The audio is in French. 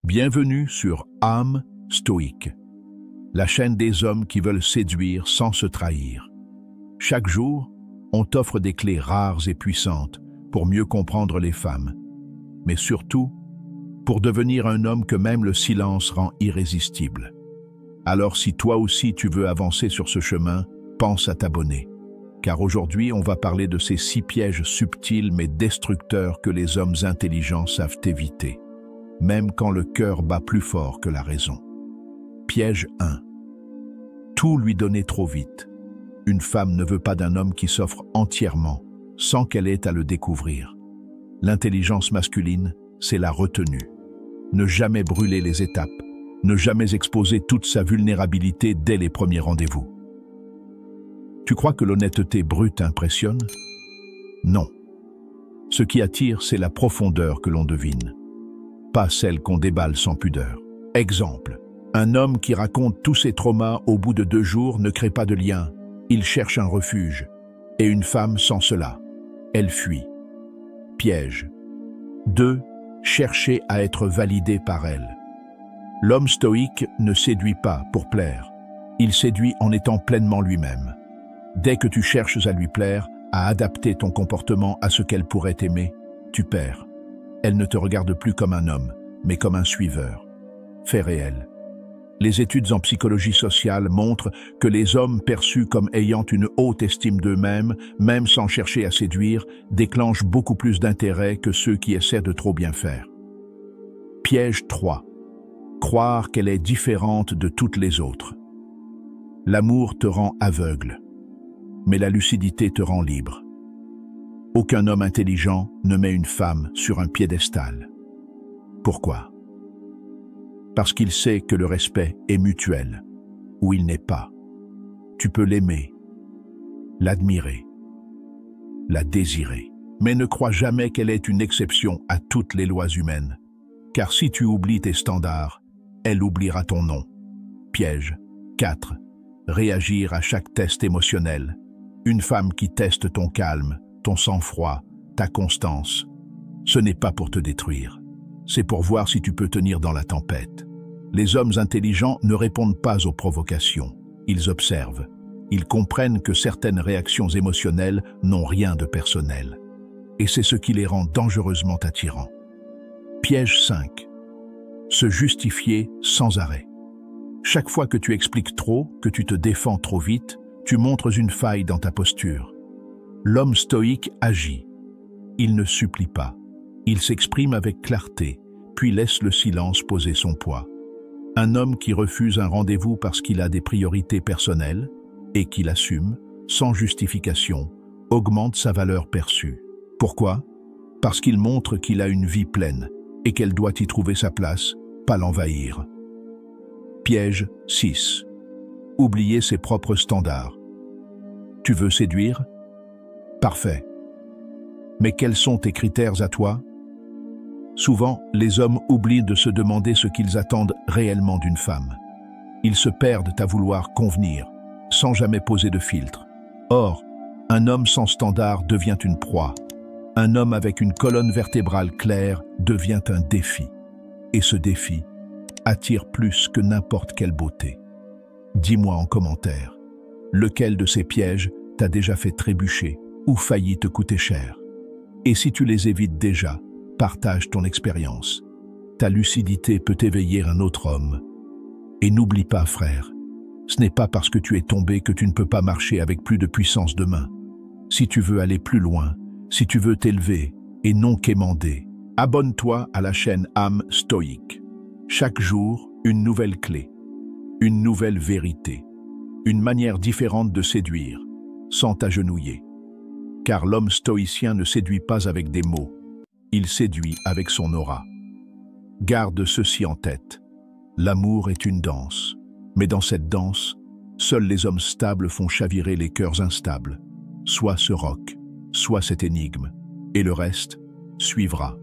Bienvenue sur Âme Stoïque, la chaîne des hommes qui veulent séduire sans se trahir. Chaque jour, on t'offre des clés rares et puissantes pour mieux comprendre les femmes, mais surtout pour devenir un homme que même le silence rend irrésistible. Alors si toi aussi tu veux avancer sur ce chemin, pense à t'abonner, car aujourd'hui on va parler de ces 6 pièges subtils mais destructeurs que les hommes intelligents savent éviter, même quand le cœur bat plus fort que la raison. Piège 1. Tout lui donner trop vite. Une femme ne veut pas d'un homme qui s'offre entièrement, sans qu'elle ait à le découvrir. L'intelligence masculine, c'est la retenue. Ne jamais brûler les étapes, ne jamais exposer toute sa vulnérabilité dès les premiers rendez-vous. Tu crois que l'honnêteté brute impressionne? Non. Ce qui attire, c'est la profondeur que l'on devine, pas celle qu'on déballe sans pudeur. Exemple, un homme qui raconte tous ses traumas au bout de 2 jours ne crée pas de lien, il cherche un refuge. Et une femme sans cela, elle fuit. Piège. 2. Chercher à être validé par elle. L'homme stoïque ne séduit pas pour plaire, il séduit en étant pleinement lui-même. Dès que tu cherches à lui plaire, à adapter ton comportement à ce qu'elle pourrait aimer, tu perds. Elle ne te regarde plus comme un homme, mais comme un suiveur. Fait réel. Les études en psychologie sociale montrent que les hommes perçus comme ayant une haute estime d'eux-mêmes, même sans chercher à séduire, déclenchent beaucoup plus d'intérêt que ceux qui essaient de trop bien faire. Piège 3. Croire qu'elle est différente de toutes les autres. L'amour te rend aveugle, mais la lucidité te rend libre. Aucun homme intelligent ne met une femme sur un piédestal. Pourquoi? Parce qu'il sait que le respect est mutuel, ou il n'est pas. Tu peux l'aimer, l'admirer, la désirer, mais ne crois jamais qu'elle est une exception à toutes les lois humaines, car si tu oublies tes standards, elle oubliera ton nom. Piège 4. Réagir à chaque test émotionnel. Une femme qui teste ton calme, ton sang-froid, ta constance, ce n'est pas pour te détruire. C'est pour voir si tu peux tenir dans la tempête. Les hommes intelligents ne répondent pas aux provocations. Ils observent. Ils comprennent que certaines réactions émotionnelles n'ont rien de personnel. Et c'est ce qui les rend dangereusement attirants. Piège 5. Se justifier sans arrêt. Chaque fois que tu expliques trop, que tu te défends trop vite, tu montres une faille dans ta posture. L'homme stoïque agit. Il ne supplie pas. Il s'exprime avec clarté, puis laisse le silence poser son poids. Un homme qui refuse un rendez-vous parce qu'il a des priorités personnelles et qui l'assume, sans justification, augmente sa valeur perçue. Pourquoi? Parce qu'il montre qu'il a une vie pleine et qu'elle doit y trouver sa place, pas l'envahir. Piège 6. Oublier ses propres standards. Tu veux séduire? Parfait. Mais quels sont tes critères à toi? Souvent, les hommes oublient de se demander ce qu'ils attendent réellement d'une femme. Ils se perdent à vouloir convenir, sans jamais poser de filtre. Or, un homme sans standard devient une proie. Un homme avec une colonne vertébrale claire devient un défi. Et ce défi attire plus que n'importe quelle beauté. Dis-moi en commentaire, lequel de ces pièges t'a déjà fait trébucher ou failli te coûter cher? Et si tu les évites déjà, partage ton expérience. Ta lucidité peut éveiller un autre homme. Et n'oublie pas, frère, ce n'est pas parce que tu es tombé que tu ne peux pas marcher avec plus de puissance demain. Si tu veux aller plus loin, si tu veux t'élever et non quémander, abonne-toi à la chaîne Âme Stoïque. Chaque jour, une nouvelle clé, une nouvelle vérité, une manière différente de séduire, sans t'agenouiller. Car l'homme stoïcien ne séduit pas avec des mots, il séduit avec son aura. Garde ceci en tête, l'amour est une danse, mais dans cette danse, seuls les hommes stables font chavirer les cœurs instables, soit ce roc, soit cette énigme, et le reste suivra.